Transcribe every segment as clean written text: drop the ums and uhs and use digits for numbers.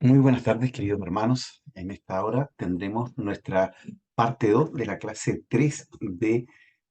Muy buenas tardes, queridos hermanos. En esta hora tendremos nuestra parte 2 de la clase 3 de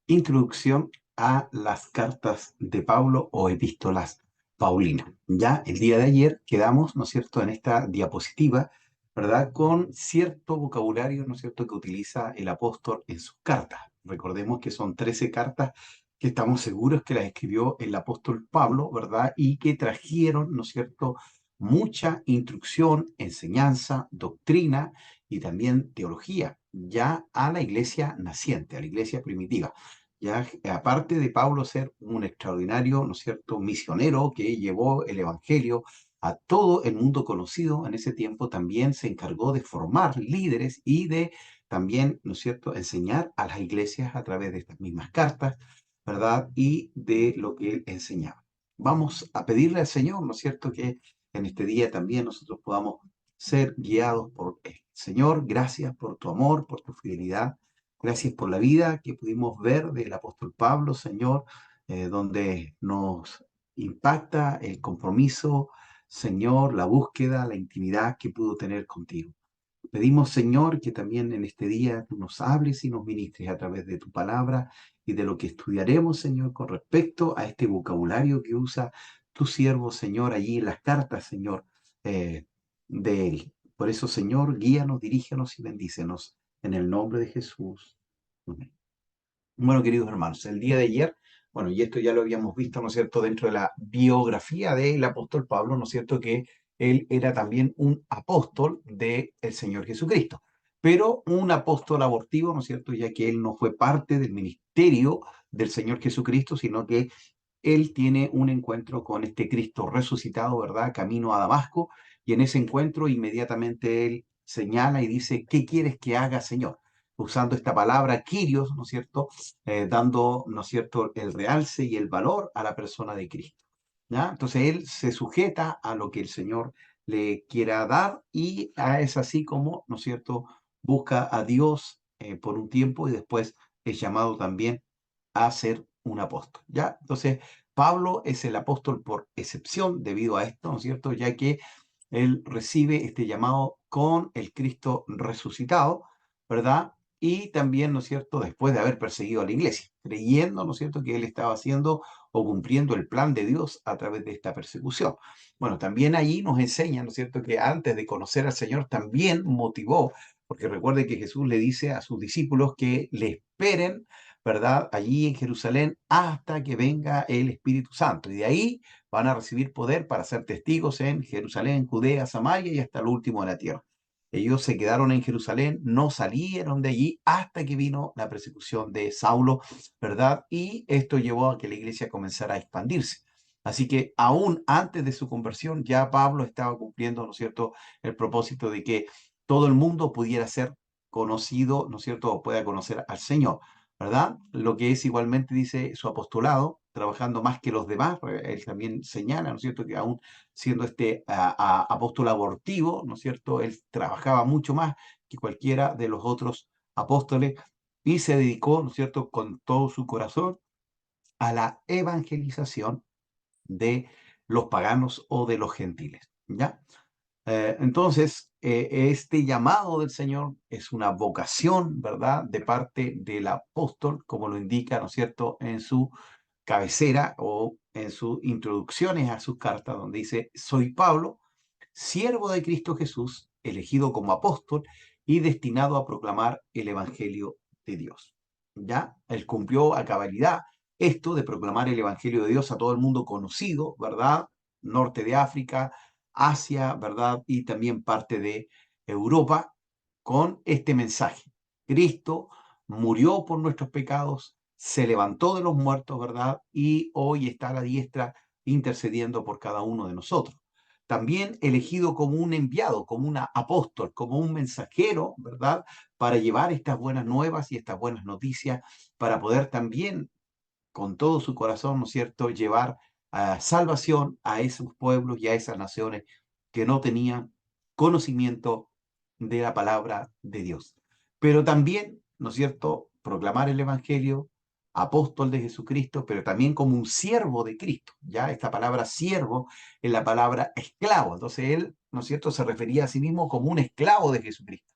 Introducción a las cartas de Pablo o epístolas paulinas. Ya el día de ayer quedamos, ¿no es cierto?, en esta diapositiva, ¿verdad?, con cierto vocabulario, ¿no es cierto?, que utiliza el apóstol en sus cartas. Recordemos que son 13 cartas que estamos seguros que las escribió el apóstol Pablo, ¿verdad?, y que trajeron, ¿no es cierto?, mucha instrucción, enseñanza, doctrina y también teología, ya a la iglesia naciente, a la iglesia primitiva. Ya aparte de Pablo ser un extraordinario, ¿no es cierto?, misionero que llevó el evangelio a todo el mundo conocido en ese tiempo, también se encargó de formar líderes y de también, ¿no es cierto?, enseñar a las iglesias a través de estas mismas cartas, ¿verdad? Y de lo que él enseñaba. Vamos a pedirle al Señor, ¿no es cierto?, que en este día también nosotros podamos ser guiados por el Señor. Gracias por tu amor, por tu fidelidad. Gracias por la vida que pudimos ver del apóstol Pablo, Señor, donde nos impacta el compromiso, Señor, la búsqueda, la intimidad que pudo tener contigo. Pedimos, Señor, que también en este día tú nos hables y nos ministres a través de tu palabra y de lo que estudiaremos, Señor, con respecto a este vocabulario que usa tu siervo, Señor, allí en las cartas, Señor, eh, de él. Por eso, Señor, guíanos, dirígenos y bendícenos en el nombre de Jesús. Amén. Bueno, queridos hermanos, el día de ayer, bueno, y esto ya lo habíamos visto, ¿no es cierto?, dentro de la biografía del apóstol Pablo, ¿no es cierto?, que él era también un apóstol del Señor Jesucristo, pero un apóstol abortivo, ¿no es cierto?, ya que él no fue parte del ministerio del Señor Jesucristo, sino que él tiene un encuentro con este Cristo resucitado, ¿verdad?, camino a Damasco, y en ese encuentro inmediatamente él señala y dice, ¿qué quieres que haga, Señor? Usando esta palabra, Kyrios, ¿no es cierto?, dando, ¿no es cierto?, el realce y el valor a la persona de Cristo, ¿ya? Entonces él se sujeta a lo que el Señor le quiera dar y es así como, ¿no es cierto?, busca a Dios por un tiempo y después es llamado también a ser un apóstol, ¿ya? Entonces, Pablo es el apóstol por excepción debido a esto, ¿no es cierto?, ya que él recibe este llamado con el Cristo resucitado, ¿verdad? Y también, ¿no es cierto?, después de haber perseguido a la iglesia, creyendo, ¿no es cierto?, que él estaba haciendo o cumpliendo el plan de Dios a través de esta persecución. Bueno, también ahí nos enseña, ¿no es cierto?, que antes de conocer al Señor también motivó, porque recuerde que Jesús le dice a sus discípulos que le esperen, ¿verdad?, allí en Jerusalén hasta que venga el Espíritu Santo. Y de ahí van a recibir poder para ser testigos en Jerusalén, Judea, Samaria y hasta lo último de la tierra. Ellos se quedaron en Jerusalén, no salieron de allí hasta que vino la persecución de Saulo, ¿verdad? Y esto llevó a que la iglesia comenzara a expandirse. Así que aún antes de su conversión, ya Pablo estaba cumpliendo, ¿no es cierto?, el propósito de que todo el mundo pudiera ser conocido, ¿no es cierto?, o pueda conocer al Señor, ¿verdad? Lo que es igualmente, dice, su apostolado, trabajando más que los demás. Él también señala, ¿no es cierto?, que aún siendo este apóstol abortivo, ¿no es cierto?, él trabajaba mucho más que cualquiera de los otros apóstoles y se dedicó, ¿no es cierto?, con todo su corazón a la evangelización de los paganos o de los gentiles, ¿ya? Entonces, este llamado del Señor es una vocación, ¿verdad?, de parte del apóstol, como lo indica, ¿no es cierto?, en su cabecera o en sus introducciones a sus cartas, donde dice, soy Pablo, siervo de Cristo Jesús, elegido como apóstol y destinado a proclamar el Evangelio de Dios. ¿Ya? Él cumplió a cabalidad esto de proclamar el Evangelio de Dios a todo el mundo conocido, ¿verdad? Norte de África, Asia, ¿verdad? Y también parte de Europa, con este mensaje. Cristo murió por nuestros pecados, se levantó de los muertos, ¿verdad? Y hoy está a la diestra intercediendo por cada uno de nosotros. También elegido como un enviado, como un apóstol, como un mensajero, ¿verdad? Para llevar estas buenas nuevas y estas buenas noticias, para poder también, con todo su corazón, ¿no es cierto?, llevar salvación a esos pueblos y a esas naciones que no tenían conocimiento de la palabra de Dios. Pero también, ¿no es cierto?, proclamar el Evangelio, apóstol de Jesucristo, pero también como un siervo de Cristo. Ya esta palabra siervo es la palabra esclavo. Entonces él, ¿no es cierto?, se refería a sí mismo como un esclavo de Jesucristo.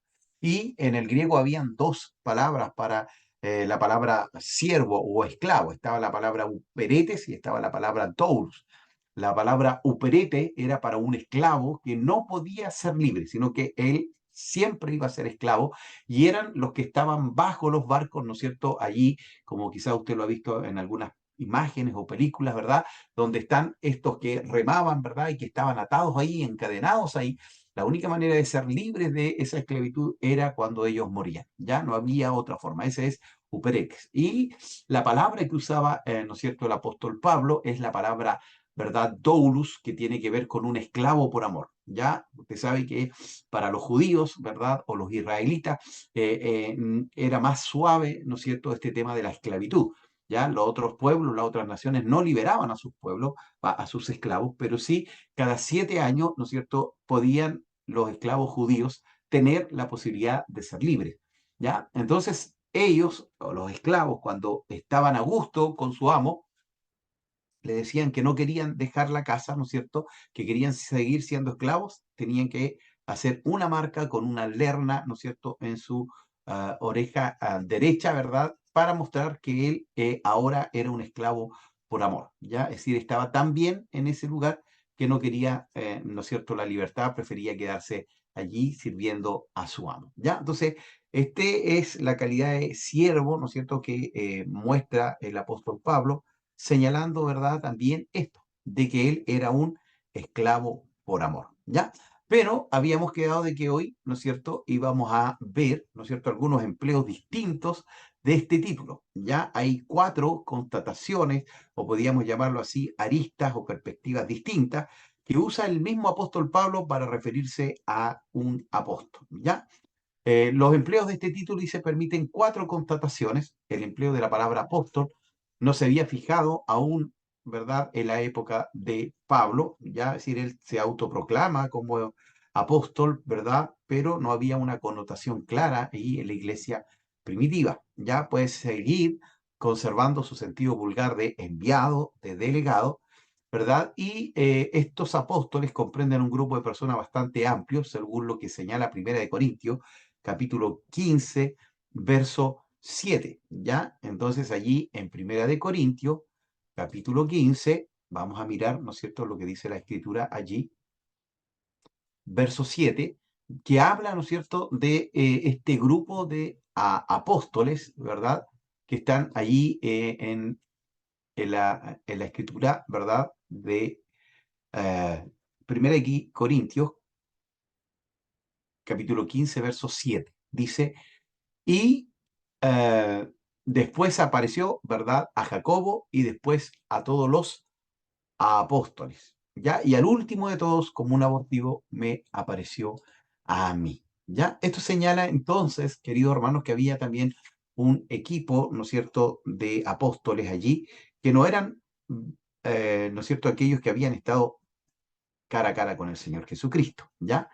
Y en el griego habían dos palabras para la palabra siervo o esclavo. Estaba la palabra uperetes y estaba la palabra doulos. La palabra uperete era para un esclavo que no podía ser libre, sino que él siempre iba a ser esclavo, y eran los que estaban bajo los barcos, ¿no es cierto? Allí, como quizá usted lo ha visto en algunas imágenes o películas, ¿verdad? Donde están estos que remaban, ¿verdad? Y que estaban atados ahí, encadenados ahí. La única manera de ser libres de esa esclavitud era cuando ellos morían. Ya no había otra forma. Ese es uperetes. Y la palabra que usaba, ¿no es cierto?, el apóstol Pablo es la palabra, ¿verdad?, doulos, que tiene que ver con un esclavo por amor. Ya usted sabe que para los judíos, ¿verdad?, o los israelitas, era más suave, ¿no es cierto?, este tema de la esclavitud. Ya los otros pueblos, las otras naciones no liberaban a sus pueblos, a sus esclavos, pero sí cada 7 años, ¿no es cierto?, podían los esclavos judíos tener la posibilidad de ser libres. ¿Ya? Entonces ellos, o los esclavos, cuando estaban a gusto con su amo, le decían que no querían dejar la casa, ¿no es cierto?, que querían seguir siendo esclavos, tenían que hacer una marca con una lerna, ¿no es cierto?, en su oreja derecha, ¿verdad?, para mostrar que él ahora era un esclavo por amor, ¿ya? Es decir, estaba tan bien en ese lugar que no quería, ¿no es cierto?, la libertad, prefería quedarse allí sirviendo a su amo, ¿ya? Entonces, este es la calidad de siervo, ¿no es cierto?, que muestra el apóstol Pablo, señalando, ¿verdad?, también esto, de que él era un esclavo por amor, ¿ya? Pero habíamos quedado de que hoy, ¿no es cierto?, íbamos a ver, ¿no es cierto?, algunos empleos distintos de este título. Ya hay 4 constataciones, o podríamos llamarlo así, aristas o perspectivas distintas, que usa el mismo apóstol Pablo para referirse a un apóstol, ¿ya? Los empleos de este título y se permiten 4 constataciones. El empleo de la palabra apóstol no se había fijado aún, ¿verdad?, en la época de Pablo, ya, es decir, él se autoproclama como apóstol, ¿verdad?, pero no había una connotación clara ahí en la iglesia primitiva. Ya puede seguir conservando su sentido vulgar de enviado, de delegado, ¿verdad? Y estos apóstoles comprenden un grupo de personas bastante amplio, según lo que señala Primera de Corintios, capítulo 15, verso 7, ¿ya? Entonces allí en Primera de Corintios, capítulo 15, vamos a mirar, ¿no es cierto?, lo que dice la Escritura allí, verso 7, que habla, ¿no es cierto?, de este grupo de apóstoles, ¿verdad?, que están allí en la Escritura, ¿verdad?, de Primera de Corintios, capítulo 15, verso 7. Dice, y eh, después apareció, ¿verdad?, a Jacobo y después a todos los apóstoles, ¿ya? Y al último de todos, como un abortivo, me apareció a mí, ¿ya? Esto señala entonces, queridos hermanos, que había también un equipo, ¿no es cierto?, de apóstoles allí, que no eran, ¿no es cierto?, aquellos que habían estado cara a cara con el Señor Jesucristo, ¿ya?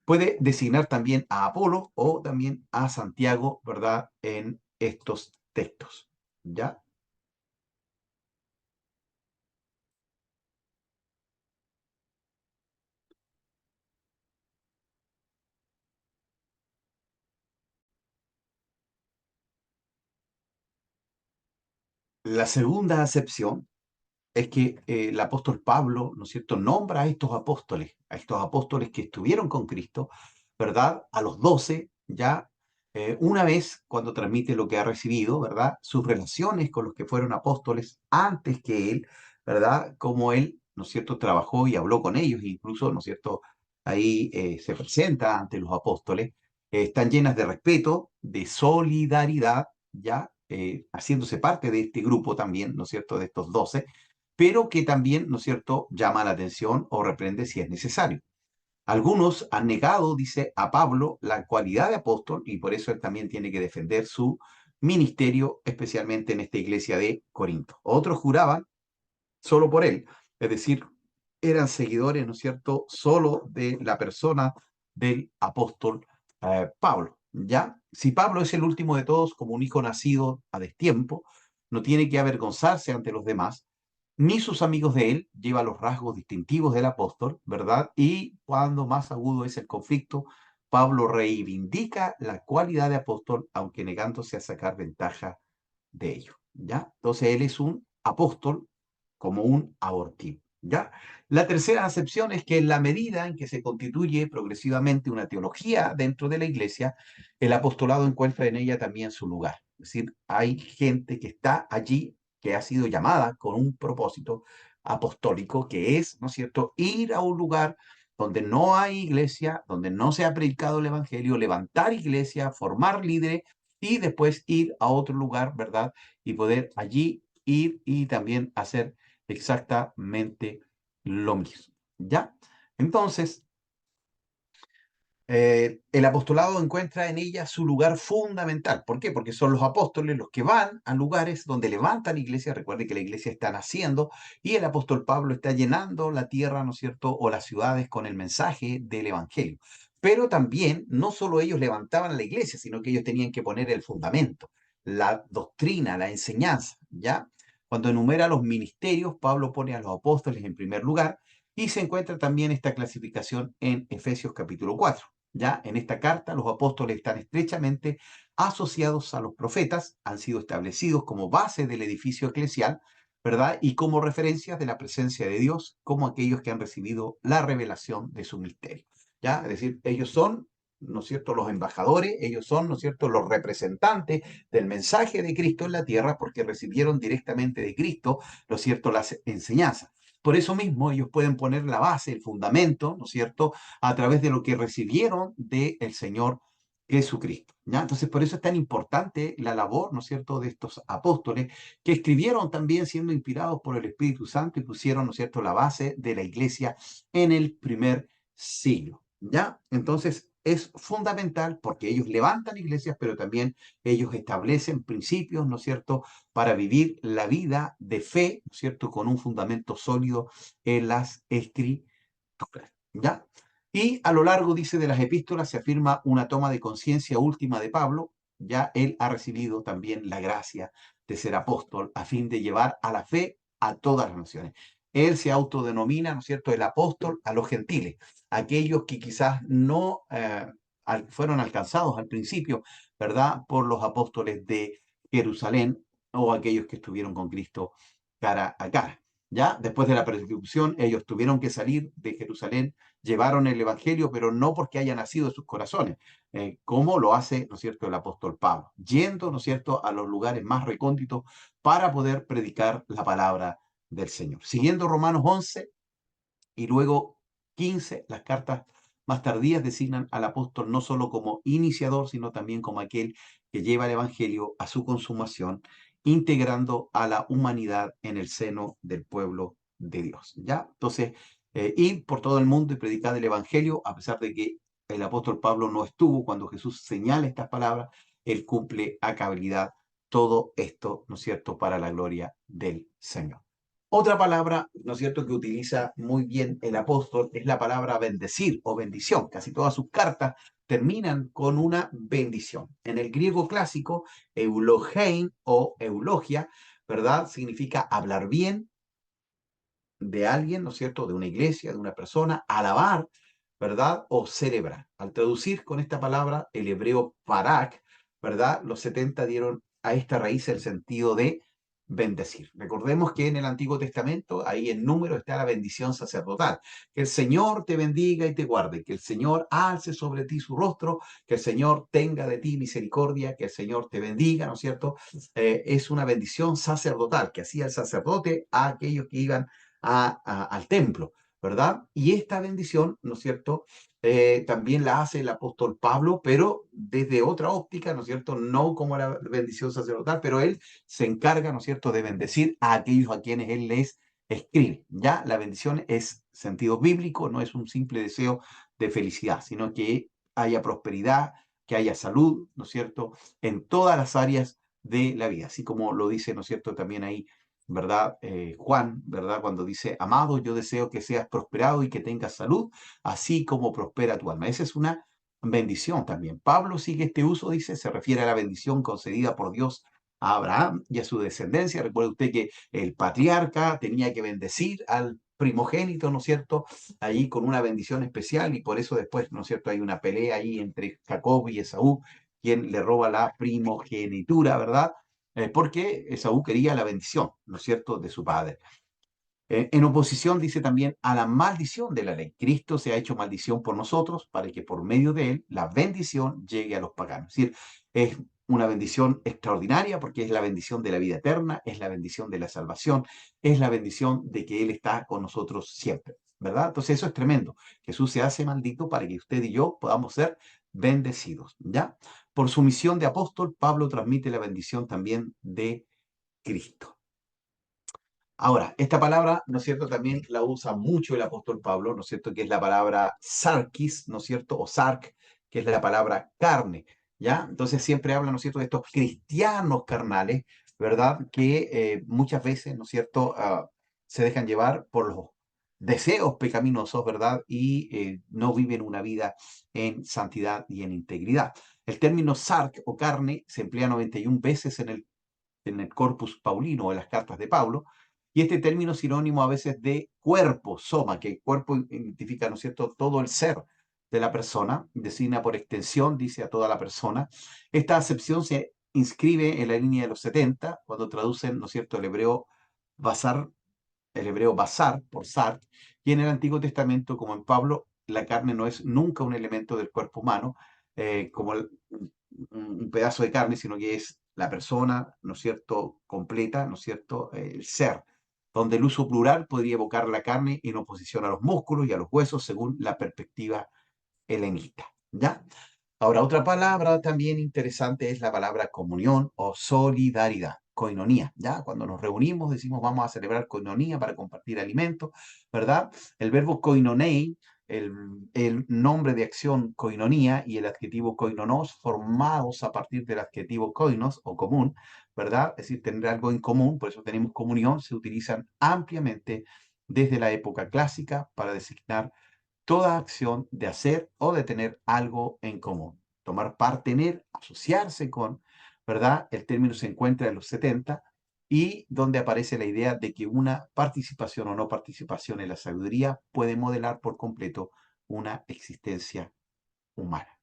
Puede designar también a Apolo o también a Santiago, ¿verdad?, en estos textos, ¿ya? La segunda acepción es que el apóstol Pablo, ¿no es cierto?, nombra a estos apóstoles que estuvieron con Cristo, ¿verdad?, a los 12, ya una vez cuando transmite lo que ha recibido, ¿verdad?, sus relaciones con los que fueron apóstoles antes que él, ¿verdad?, cómo él, ¿no es cierto?, trabajó y habló con ellos, incluso, ¿no es cierto?, ahí se presenta ante los apóstoles, están llenas de respeto, de solidaridad, ya haciéndose parte de este grupo también, ¿no es cierto?, de estos 12, pero que también, ¿no es cierto?, llama la atención o reprende si es necesario. Algunos han negado, dice, a Pablo la cualidad de apóstol y por eso él también tiene que defender su ministerio, especialmente en esta iglesia de Corinto. Otros juraban solo por él, es decir, eran seguidores, ¿no es cierto?, solo de la persona del apóstol Pablo. ¿Ya? Si Pablo es el último de todos, como un hijo nacido a destiempo, no tiene que avergonzarse ante los demás, ni sus amigos de él, lleva los rasgos distintivos del apóstol, ¿verdad? Y cuando más agudo es el conflicto, Pablo reivindica la cualidad de apóstol, aunque negándose a sacar ventaja de ello, ¿ya? Entonces él es un apóstol como un abortivo, ¿ya? La tercera acepción es que en la medida en que se constituye progresivamente una teología dentro de la iglesia, el apostolado encuentra en ella también su lugar. Es decir, hay gente que está allí, que ha sido llamada con un propósito apostólico, que es, ¿no es cierto?, ir a un lugar donde no hay iglesia, donde no se ha predicado el evangelio, levantar iglesia, formar líderes y después ir a otro lugar, ¿verdad? Y poder allí ir y también hacer exactamente lo mismo, ¿ya? Entonces, el apostolado encuentra en ella su lugar fundamental. ¿Por qué? Porque son los apóstoles los que van a lugares donde levantan iglesias. Recuerde que la iglesia está naciendo y el apóstol Pablo está llenando la tierra, ¿no es cierto?, o las ciudades con el mensaje del evangelio. Pero también, no solo ellos levantaban a la iglesia, sino que ellos tenían que poner el fundamento, la doctrina, la enseñanza, ¿ya? Cuando enumera los ministerios, Pablo pone a los apóstoles en primer lugar y se encuentra también esta clasificación en Efesios capítulo 4. Ya en esta carta los apóstoles están estrechamente asociados a los profetas, han sido establecidos como base del edificio eclesial, ¿verdad? Y como referencias de la presencia de Dios, como aquellos que han recibido la revelación de su misterio. ¿Ya? Es decir, ellos son, ¿no es cierto?, los embajadores, ellos son, ¿no es cierto?, los representantes del mensaje de Cristo en la tierra porque recibieron directamente de Cristo, ¿no es cierto?, las enseñanzas. Por eso mismo ellos pueden poner la base, el fundamento, ¿no es cierto?, a través de lo que recibieron del Señor Jesucristo, ¿ya? Entonces, por eso es tan importante la labor, ¿no es cierto?, de estos apóstoles que escribieron también siendo inspirados por el Espíritu Santo y pusieron, ¿no es cierto?, la base de la iglesia en el primer siglo, ¿ya? Entonces, es fundamental porque ellos levantan iglesias, pero también ellos establecen principios, ¿no es cierto?, para vivir la vida de fe, ¿no es cierto?, con un fundamento sólido en las escrituras, ¿ya? Y a lo largo, dice, de las epístolas se afirma una toma de conciencia última de Pablo. Ya él ha recibido también la gracia de ser apóstol a fin de llevar a la fe a todas las naciones. Él se autodenomina, ¿no es cierto?, el apóstol a los gentiles, aquellos que quizás no fueron alcanzados al principio, ¿verdad?, por los apóstoles de Jerusalén o aquellos que estuvieron con Cristo cara a cara. Ya después de la persecución, ellos tuvieron que salir de Jerusalén, llevaron el Evangelio, pero no porque haya nacido en sus corazones, como lo hace, ¿no es cierto?, el apóstol Pablo, yendo, ¿no es cierto?, a los lugares más recónditos para poder predicar la palabra del Señor. Siguiendo Romanos 11 y luego 15, las cartas más tardías designan al apóstol no solo como iniciador, sino también como aquel que lleva el Evangelio a su consumación, integrando a la humanidad en el seno del pueblo de Dios. ¿Ya? Entonces, ir por todo el mundo y predicar el Evangelio, a pesar de que el apóstol Pablo no estuvo cuando Jesús señala estas palabras, él cumple a cabalidad todo esto, ¿no es cierto?, para la gloria del Señor. Otra palabra, ¿no es cierto?, que utiliza muy bien el apóstol es la palabra bendecir o bendición. Casi todas sus cartas terminan con una bendición. En el griego clásico, eulogein o eulogia, ¿verdad?, significa hablar bien de alguien, ¿no es cierto?, de una iglesia, de una persona, alabar, ¿verdad?, o celebrar. Al traducir con esta palabra el hebreo parak, ¿verdad?, los 70 dieron a esta raíz el sentido de bendecir. Recordemos que en el Antiguo Testamento, ahí en número está la bendición sacerdotal. Que el Señor te bendiga y te guarde, que el Señor alce sobre ti su rostro, que el Señor tenga de ti misericordia, que el Señor te bendiga, ¿no es cierto? Es una bendición sacerdotal que hacía el sacerdote a aquellos que iban al templo, ¿verdad? Y esta bendición, ¿no es cierto?, también la hace el apóstol Pablo, pero desde otra óptica, ¿no es cierto?, no como la bendición sacerdotal, pero él se encarga, ¿no es cierto?, de bendecir a aquellos a quienes él les escribe. Ya la bendición es sentido bíblico, no es un simple deseo de felicidad, sino que haya prosperidad, que haya salud, ¿no es cierto?, en todas las áreas de la vida, así como lo dice, ¿no es cierto?, también ahí, ¿verdad? Juan, ¿verdad? Cuando dice, amado, yo deseo que seas prosperado y que tengas salud, así como prospera tu alma. Esa es una bendición también. Pablo sigue este uso, dice, se refiere a la bendición concedida por Dios a Abraham y a su descendencia. Recuerde usted que el patriarca tenía que bendecir al primogénito, ¿no es cierto? Ahí con una bendición especial y por eso después, ¿no es cierto? Hay una pelea ahí entre Jacob y Esaú, quien le roba la primogenitura, ¿verdad? Porque Esaú quería la bendición, ¿no es cierto?, de su padre. En oposición, dice también, a la maldición de la ley. Cristo se ha hecho maldición por nosotros para que por medio de él la bendición llegue a los paganos. Es decir, es una bendición extraordinaria porque es la bendición de la vida eterna, es la bendición de la salvación, es la bendición de que Él está con nosotros siempre, ¿verdad? Entonces eso es tremendo. Jesús se hace maldito para que usted y yo podamos ser bendecidos, ¿ya? Por su misión de apóstol, Pablo transmite la bendición también de Cristo. Ahora, esta palabra, ¿no es cierto?, también la usa mucho el apóstol Pablo, ¿no es cierto?, que es la palabra sarkis, ¿no es cierto?, o sark, que es la palabra carne, ¿ya? Entonces siempre habla, ¿no es cierto?, de estos cristianos carnales, ¿verdad?, que muchas veces, ¿no es cierto?, se dejan llevar por los deseos pecaminosos, ¿verdad?, y no viven una vida en santidad y en integridad. El término sark o carne se emplea 91 veces en el corpus paulino, en las cartas de Pablo, y este término es sinónimo a veces de cuerpo, soma, que el cuerpo identifica, ¿no es cierto?, todo el ser de la persona, designa por extensión, dice a toda la persona. Esta acepción se inscribe en la línea de los 70, cuando traducen, ¿no es cierto?, basar, el hebreo basar por sar, y en el Antiguo Testamento, como en Pablo, la carne no es nunca un elemento del cuerpo humano, como un pedazo de carne, sino que es la persona, ¿no es cierto?, completa, ¿no es cierto?, el ser, donde el uso plural podría evocar la carne en oposición a los músculos y a los huesos según la perspectiva helenista, ¿ya? Ahora, otra palabra también interesante es la palabra comunión o solidaridad, koinonía, ¿ya? Cuando nos reunimos decimos vamos a celebrar koinonía para compartir alimentos, ¿verdad? El verbo koinonei, el nombre de acción koinonía y el adjetivo koinonos formados a partir del adjetivo koinos o común, ¿verdad? Es decir, tener algo en común, por eso tenemos comunión, se utilizan ampliamente desde la época clásica para designar toda acción de hacer o de tener algo en común. Tomar parte en él, asociarse con, ¿verdad? El término se encuentra en los 70 y donde aparece la idea de que una participación o no participación en la sabiduría puede modelar por completo una existencia humana.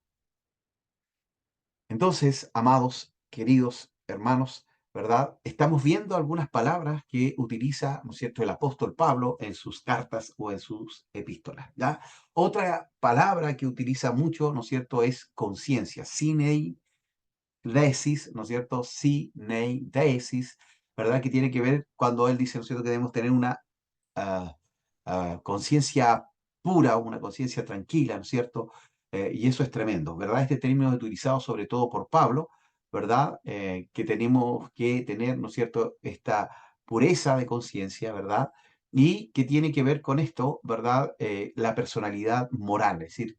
Entonces, amados, queridos hermanos, ¿verdad? Estamos viendo algunas palabras que utiliza, ¿no es cierto?, el apóstol Pablo en sus cartas o en sus epístolas, ¿ya? Otra palabra que utiliza mucho, ¿no es cierto?, es conciencia, sineidesis, ¿no es cierto?, sineidesis, ¿verdad?, que tiene que ver cuando él dice, ¿no es cierto?, que debemos tener una ah, conciencia pura, una conciencia tranquila, ¿no es cierto? Y eso es tremendo, ¿verdad? Este término es utilizado sobre todo por Pablo, ¿verdad? Que tenemos que tener, ¿no es cierto?, esta pureza de conciencia, ¿verdad? Y que tiene que ver con esto, ¿verdad? La personalidad moral, es decir,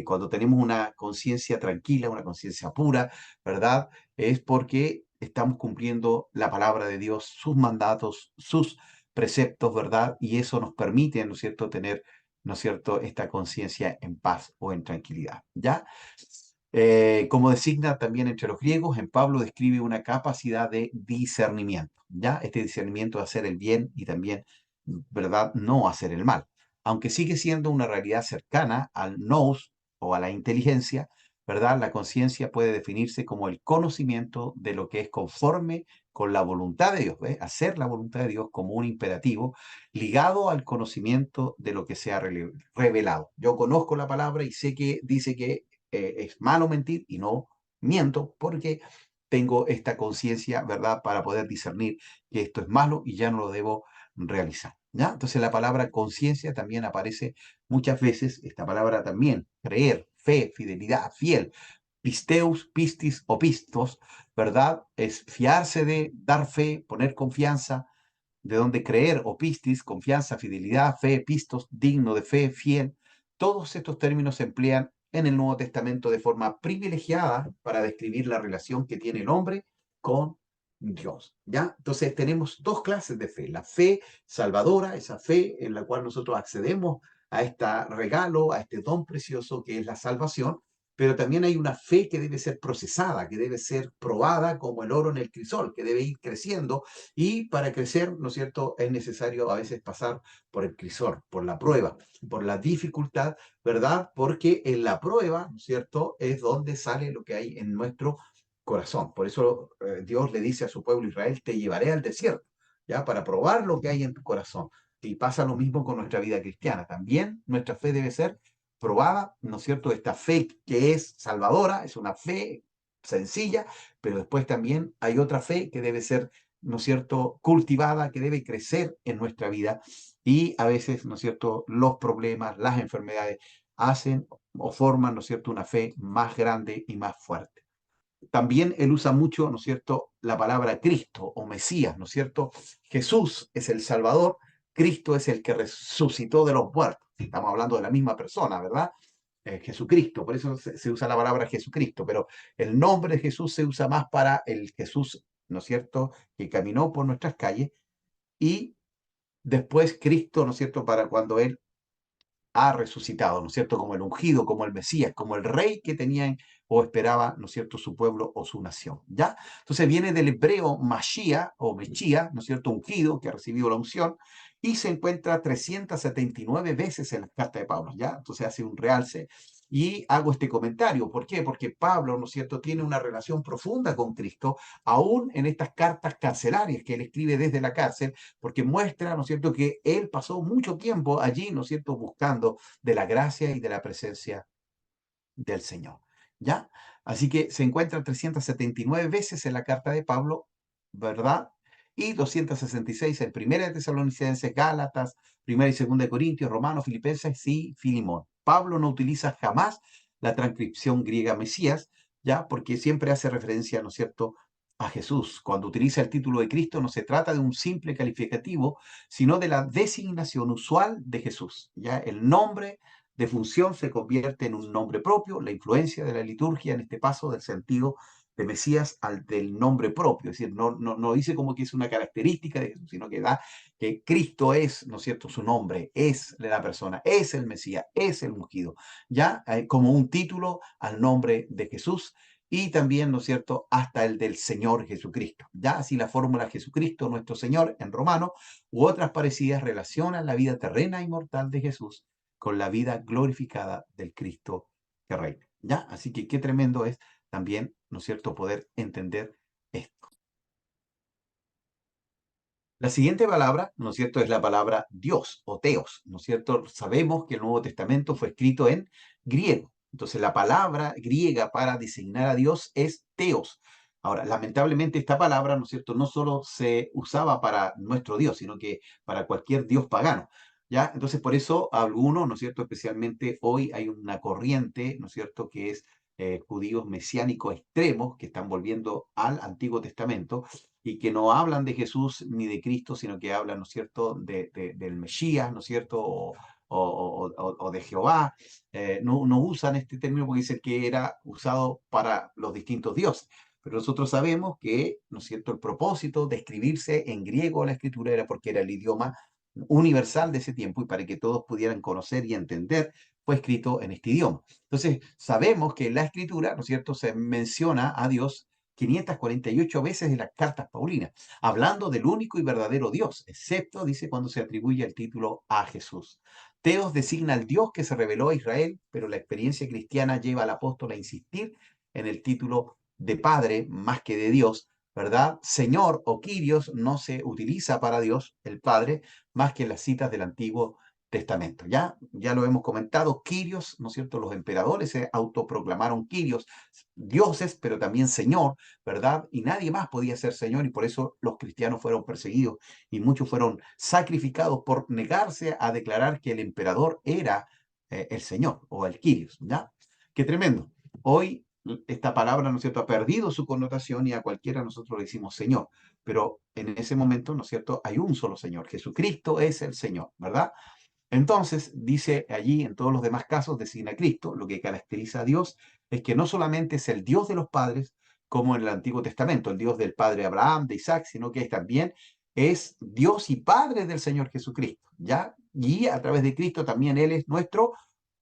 cuando tenemos una conciencia tranquila, una conciencia pura, ¿verdad? Es porque estamos cumpliendo la palabra de Dios, sus mandatos, sus preceptos, ¿verdad? Y eso nos permite, ¿no es cierto?, tener, ¿no es cierto?, esta conciencia en paz o en tranquilidad, ¿ya? Como designa también entre los griegos, en Pablo describe una capacidad de discernimiento, ¿ya? Este discernimiento de hacer el bien y también, ¿verdad?, no hacer el mal. Aunque sigue siendo una realidad cercana al nous o a la inteligencia, ¿verdad? La conciencia puede definirse como el conocimiento de lo que es conforme con la voluntad de Dios, ¿ves? Hacer la voluntad de Dios como un imperativo ligado al conocimiento de lo que se ha revelado. Yo conozco la palabra y sé que dice que es malo mentir y no miento porque tengo esta conciencia, ¿verdad?, para poder discernir que esto es malo y ya no lo debo realizar, ¿ya? Entonces la palabra conciencia también aparece muchas veces, esta palabra también, creer, fe, fidelidad, fiel, pisteus, pistis o pistos, ¿verdad? Es fiarse de, dar fe, poner confianza, de donde creer o pistis, confianza, fidelidad, fe, pistos, digno de fe, fiel. Todos estos términos se emplean en el Nuevo Testamento de forma privilegiada para describir la relación que tiene el hombre con Dios, ¿ya? Entonces tenemos dos clases de fe, la fe salvadora, esa fe en la cual nosotros accedemos a este regalo, a este don precioso que es la salvación, pero también hay una fe que debe ser procesada, que debe ser probada como el oro en el crisol, que debe ir creciendo, y para crecer, ¿no es cierto?, es necesario a veces pasar por el crisol, por la prueba, por la dificultad, ¿verdad? Porque en la prueba, ¿no es cierto?, es donde sale lo que hay en nuestro corazón. Por eso Dios le dice a su pueblo Israel: te llevaré al desierto, ¿ya? Para probar lo que hay en tu corazón. Y pasa lo mismo con nuestra vida cristiana. También nuestra fe debe ser probada, ¿no es cierto? Esta fe que es salvadora, es una fe sencilla, pero después también hay otra fe que debe ser, ¿no es cierto?, cultivada, que debe crecer en nuestra vida. Y a veces, ¿no es cierto?, los problemas, las enfermedades hacen o forman, ¿no es cierto?, una fe más grande y más fuerte. También él usa mucho, ¿no es cierto?, la palabra Cristo o Mesías, ¿no es cierto? Jesús es el Salvador, Cristo es el que resucitó de los muertos. Estamos hablando de la misma persona, ¿verdad? Jesucristo, por eso se usa la palabra Jesucristo, pero el nombre de Jesús se usa más para el Jesús, ¿no es cierto?, que caminó por nuestras calles, y después Cristo, ¿no es cierto?, para cuando Él ha resucitado, ¿no es cierto?, como el ungido, como el Mesías, como el rey que tenían o esperaba, ¿no es cierto?, su pueblo o su nación, ¿ya? Entonces viene del hebreo Mashiach o Mechía, ¿no es cierto?, ungido, que ha recibido la unción, y se encuentra 379 veces en la carta de Pablo, ¿ya? Entonces hace un realce. Y hago este comentario, ¿por qué? Porque Pablo, ¿no es cierto?, tiene una relación profunda con Cristo, aún en estas cartas carcelarias que él escribe desde la cárcel, porque muestra, ¿no es cierto?, que él pasó mucho tiempo allí, ¿no es cierto?, buscando de la gracia y de la presencia del Señor, ¿ya? Así que se encuentra 379 veces en la carta de Pablo, ¿verdad? Y 266 en Primera de Tesalonicenses, Gálatas, Primera y Segunda de Corintios, Romanos, Filipenses y Filimón. Pablo no utiliza jamás la transcripción griega Mesías, ¿ya? Porque siempre hace referencia, ¿no es cierto?, a Jesús. Cuando utiliza el título de Cristo, no se trata de un simple calificativo, sino de la designación usual de Jesús, ¿ya? El nombre de función se convierte en un nombre propio, la influencia de la liturgia en este paso del sentido de Mesías al del nombre propio, es decir, no dice como que es una característica de Jesús, sino que da que Cristo es, ¿no es cierto?, su nombre, es la persona, es el Mesías, es el ungido, ya como un título al nombre de Jesús. Y también, ¿no es cierto?, hasta el del Señor Jesucristo. Ya así la fórmula Jesucristo, nuestro Señor, en romano, u otras parecidas relacionan la vida terrena y mortal de Jesús con la vida glorificada del Cristo que reina. ¿Ya? Así que qué tremendo es también, ¿no es cierto?, poder entender esto. La siguiente palabra, ¿no es cierto?, es la palabra Dios o Teos, ¿no es cierto? Sabemos que el Nuevo Testamento fue escrito en griego. Entonces, la palabra griega para designar a Dios es Teos. Ahora, lamentablemente esta palabra, ¿no es cierto?, no solo se usaba para nuestro Dios, sino que para cualquier Dios pagano. ¿Ya? Entonces, por eso algunos, ¿no es cierto?, especialmente hoy hay una corriente, ¿no es cierto?, que es judíos mesiánicos extremos que están volviendo al Antiguo Testamento y que no hablan de Jesús ni de Cristo, sino que hablan, ¿no es cierto?, del Mesías, ¿no es cierto?, o de Jehová. No usan este término porque dicen que era usado para los distintos dioses. Pero nosotros sabemos que, ¿no es cierto?, el propósito de escribirse en griego la escritura era porque era el idioma universal de ese tiempo, y para que todos pudieran conocer y entender, fue escrito en este idioma. Entonces, sabemos que en la escritura, ¿no es cierto?, se menciona a Dios 548 veces en las cartas paulinas, hablando del único y verdadero Dios, excepto, dice, cuando se atribuye el título a Jesús. Teos designa al Dios que se reveló a Israel, pero la experiencia cristiana lleva al apóstol a insistir en el título de Padre más que de Dios, ¿verdad? Señor o Kyrios no se utiliza para Dios, el Padre, más que en las citas del Antiguo Testamento. Ya lo hemos comentado, Kyrios, ¿no es cierto? Los emperadores se autoproclamaron Kyrios, dioses, pero también Señor, ¿verdad? Y nadie más podía ser Señor, y por eso los cristianos fueron perseguidos y muchos fueron sacrificados por negarse a declarar que el emperador era el Señor o el Kyrios, ¿ya? Qué tremendo. Hoy esta palabra, ¿no es cierto?, ha perdido su connotación y a cualquiera nosotros le decimos Señor, pero en ese momento, ¿no es cierto?, hay un solo Señor, Jesucristo es el Señor, ¿verdad? Entonces, dice allí, en todos los demás casos, designa a Cristo. Lo que caracteriza a Dios es que no solamente es el Dios de los padres, como en el Antiguo Testamento, el Dios del padre Abraham, de Isaac, sino que también es Dios y Padre del Señor Jesucristo, ¿ya? Y a través de Cristo también Él es nuestro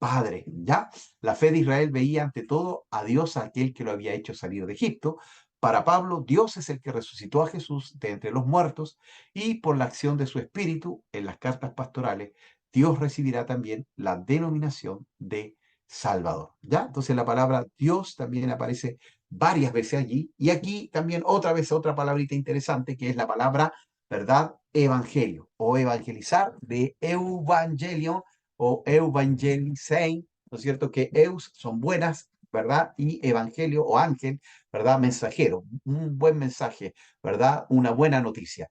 Padre, ¿ya? La fe de Israel veía ante todo a Dios, a aquel que lo había hecho salir de Egipto. Para Pablo, Dios es el que resucitó a Jesús de entre los muertos y por la acción de su espíritu en las cartas pastorales, Dios recibirá también la denominación de Salvador, ¿ya? Entonces la palabra Dios también aparece varias veces allí y aquí también otra vez otra palabrita interesante que es la palabra, ¿verdad? Evangelio o evangelizar de evangelion o evangelisein, ¿no es cierto? Que eus son buenas, ¿verdad? Y evangelio o ángel, ¿verdad? Mensajero, un buen mensaje, ¿verdad? Una buena noticia.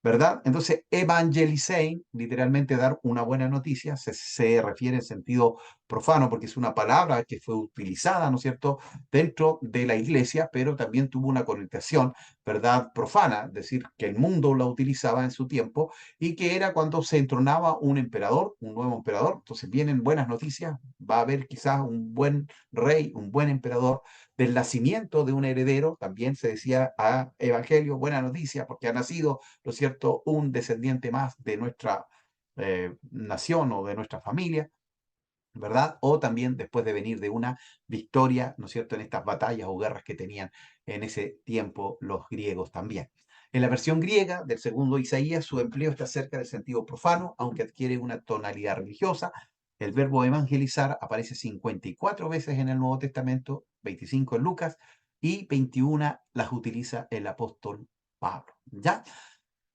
¿Verdad? Entonces, evangelisein, literalmente dar una buena noticia, se refiere en sentido profano porque es una palabra que fue utilizada, ¿no es cierto?, dentro de la iglesia, pero también tuvo una connotación, ¿verdad?, profana, es decir, que el mundo la utilizaba en su tiempo y que era cuando se entronaba un emperador, un nuevo emperador. Entonces, vienen buenas noticias, va a haber quizás un buen rey, un buen emperador, del nacimiento de un heredero, también se decía a evangelio, buena noticia, porque ha nacido, ¿no es cierto?, un descendiente más de nuestra nación o de nuestra familia, ¿verdad? O también después de venir de una victoria, ¿no es cierto?, en estas batallas o guerras que tenían en ese tiempo los griegos también. En la versión griega del segundo Isaías, su empleo está cerca del sentido profano, aunque adquiere una tonalidad religiosa. El verbo evangelizar aparece 54 veces en el Nuevo Testamento, 25 en Lucas y 21 las utiliza el apóstol Pablo. ¿Ya?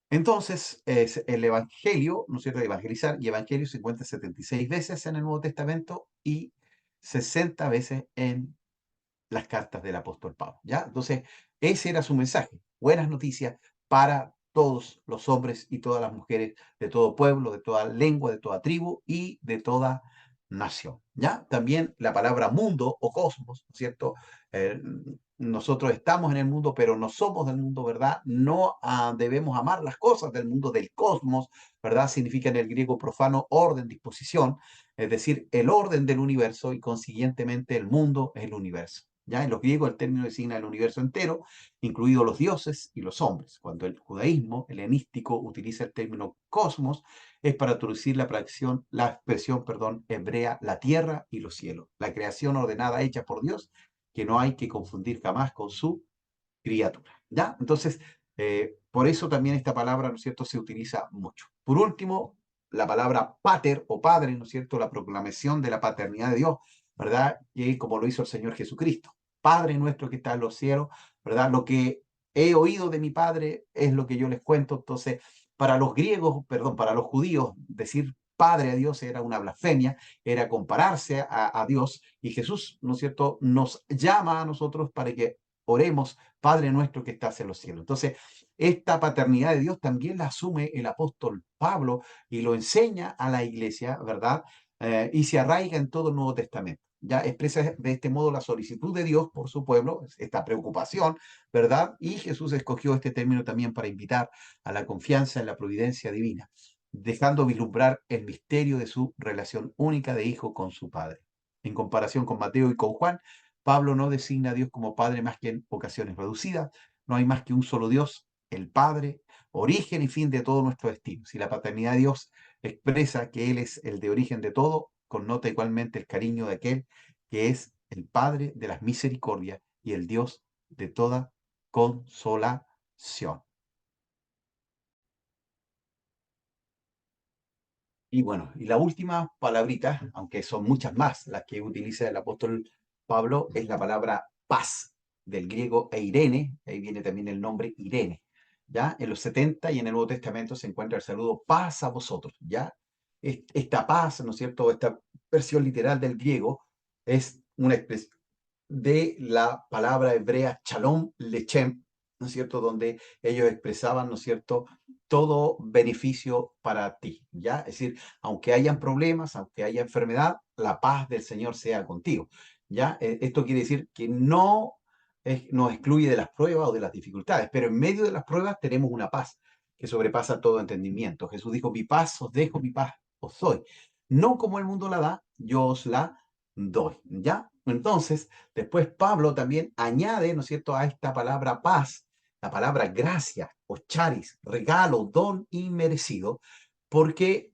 Entonces, es el Evangelio, ¿no es cierto? Evangelizar y Evangelio se encuentra 76 veces en el Nuevo Testamento y 60 veces en las cartas del apóstol Pablo, ¿ya? Entonces, ese era su mensaje. Buenas noticias para todos los hombres y todas las mujeres de todo pueblo, de toda lengua, de toda tribu y de toda nación, ¿ya? También la palabra mundo o cosmos, ¿no es cierto? Nosotros estamos en el mundo, pero no somos del mundo, ¿verdad? No debemos amar las cosas del mundo, del cosmos, ¿verdad? Significa en el griego profano orden, disposición, es decir, el orden del universo y consiguientemente el mundo es el universo. ¿Ya? En los griegos el término designa el universo entero, incluidos los dioses y los hombres. Cuando el judaísmo helenístico utiliza el término cosmos, es para traducir la expresión, perdón, hebrea, la tierra y los cielos, la creación ordenada hecha por Dios, que no hay que confundir jamás con su criatura. ¿Ya? Entonces, por eso también esta palabra, ¿no es cierto?, se utiliza mucho. Por último, la palabra pater o padre, ¿no es cierto?, la proclamación de la paternidad de Dios, ¿verdad? Que como lo hizo el Señor Jesucristo. Padre nuestro que está en los cielos, ¿verdad? Lo que he oído de mi Padre es lo que yo les cuento. Entonces, para los griegos, perdón, para los judíos, decir Padre a Dios era una blasfemia, era compararse a Dios, y Jesús, ¿no es cierto?, nos llama a nosotros para que oremos, Padre nuestro que estás en los cielos. Entonces, esta paternidad de Dios también la asume el apóstol Pablo y lo enseña a la iglesia, ¿verdad? Y se arraiga en todo el Nuevo Testamento. Ya expresa de este modo la solicitud de Dios por su pueblo, esta preocupación, ¿verdad? Y Jesús escogió este término también para invitar a la confianza en la providencia divina, dejando vislumbrar el misterio de su relación única de hijo con su Padre. En comparación con Mateo y con Juan, Pablo no designa a Dios como Padre más que en ocasiones reducidas. No hay más que un solo Dios, el Padre, origen y fin de todo nuestro destino. Si la paternidad de Dios expresa que Él es el de origen de todo, connota igualmente el cariño de aquel que es el Padre de las misericordias y el Dios de toda consolación. Y bueno, y la última palabrita, aunque son muchas más las que utiliza el apóstol Pablo, es la palabra paz, del griego eirene, ahí viene también el nombre Irene. ¿Ya? En los 70 y en el Nuevo Testamento se encuentra el saludo paz a vosotros, ¿ya? Esta paz, ¿no es cierto? Esta versión literal del griego es una expresión de la palabra hebrea shalom lechem, ¿no es cierto? Donde ellos expresaban, ¿no es cierto?, todo beneficio para ti, ¿ya? Es decir, aunque hayan problemas, aunque haya enfermedad, la paz del Señor sea contigo, ¿ya? Esto quiere decir que no nos excluye de las pruebas o de las dificultades, pero en medio de las pruebas tenemos una paz que sobrepasa todo entendimiento. Jesús dijo, mi paz os dejo, mi paz os doy. No como el mundo la da, yo os la doy, ¿ya? Entonces, después Pablo también añade, ¿no es cierto?, a esta palabra paz, la palabra gracia o charis, regalo, don inmerecido, porque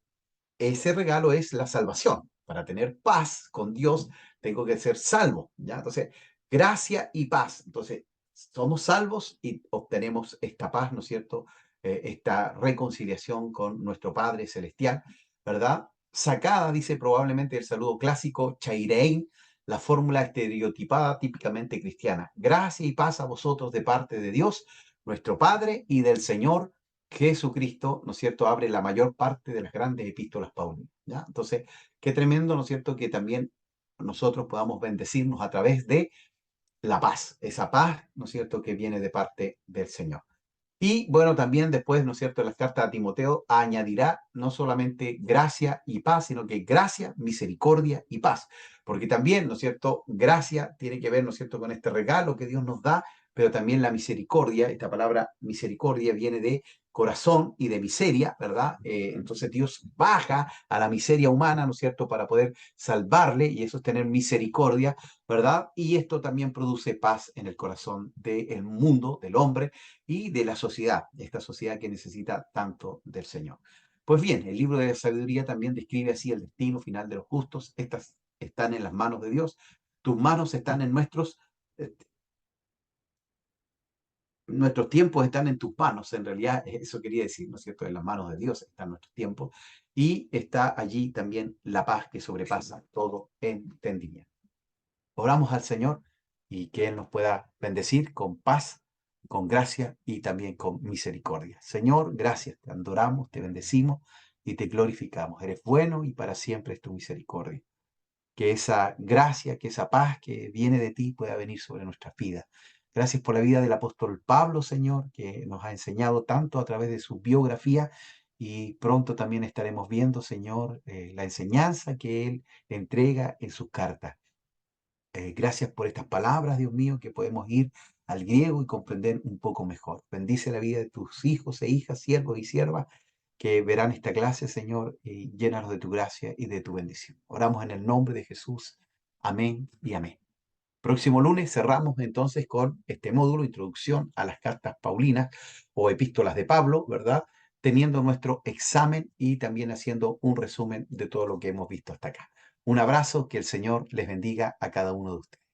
ese regalo es la salvación. Para tener paz con Dios, tengo que ser salvo, ¿ya? Entonces, gracia y paz. Entonces, somos salvos y obtenemos esta paz, ¿no es cierto? Esta reconciliación con nuestro Padre Celestial, ¿verdad? Sacada, dice probablemente el saludo clásico, Chairein, la fórmula estereotipada típicamente cristiana. Gracia y paz a vosotros de parte de Dios, nuestro Padre, y del Señor Jesucristo, ¿no es cierto? Abre la mayor parte de las grandes epístolas paulinas, ¿ya? Entonces, qué tremendo, ¿no es cierto?, que también nosotros podamos bendecirnos a través de la paz, esa paz, ¿no es cierto?, que viene de parte del Señor. Y bueno, también después, ¿no es cierto?, en las cartas a Timoteo añadirá no solamente gracia y paz, sino que gracia, misericordia y paz. Porque también, ¿no es cierto?, gracia tiene que ver, ¿no es cierto?, con este regalo que Dios nos da, pero también la misericordia, esta palabra misericordia viene de corazón y de miseria, ¿verdad? Entonces Dios baja a la miseria humana, ¿no es cierto?, para poder salvarle, y eso es tener misericordia, ¿verdad? Y esto también produce paz en el corazón del mundo, del hombre, y de la sociedad, esta sociedad que necesita tanto del Señor. Pues bien, el libro de la sabiduría también describe así el destino final de los justos. Estas están en las manos de Dios. Tus manos están en nuestros tiempos están en tus manos. En realidad, eso quería decir, ¿no es cierto? En las manos de Dios están nuestros tiempos. Y está allí también la paz que sobrepasa todo entendimiento. Oramos al Señor y que Él nos pueda bendecir con paz, con gracia y también con misericordia. Señor, gracias, te adoramos, te bendecimos y te glorificamos. Eres bueno y para siempre es tu misericordia. Que esa gracia, que esa paz que viene de ti pueda venir sobre nuestras vidas. Gracias por la vida del apóstol Pablo, Señor, que nos ha enseñado tanto a través de su biografía y pronto también estaremos viendo, Señor, la enseñanza que él entrega en sus cartas. Gracias por estas palabras, Dios mío, que podemos ir al griego y comprender un poco mejor. Bendice la vida de tus hijos e hijas, siervos y siervas que verán esta clase, Señor, y llénanos de tu gracia y de tu bendición. Oramos en el nombre de Jesús. Amén y amén. Próximo lunes cerramos entonces con este módulo, introducción a las cartas paulinas o epístolas de Pablo, ¿verdad? Teniendo nuestro examen y también haciendo un resumen de todo lo que hemos visto hasta acá. Un abrazo, que el Señor les bendiga a cada uno de ustedes.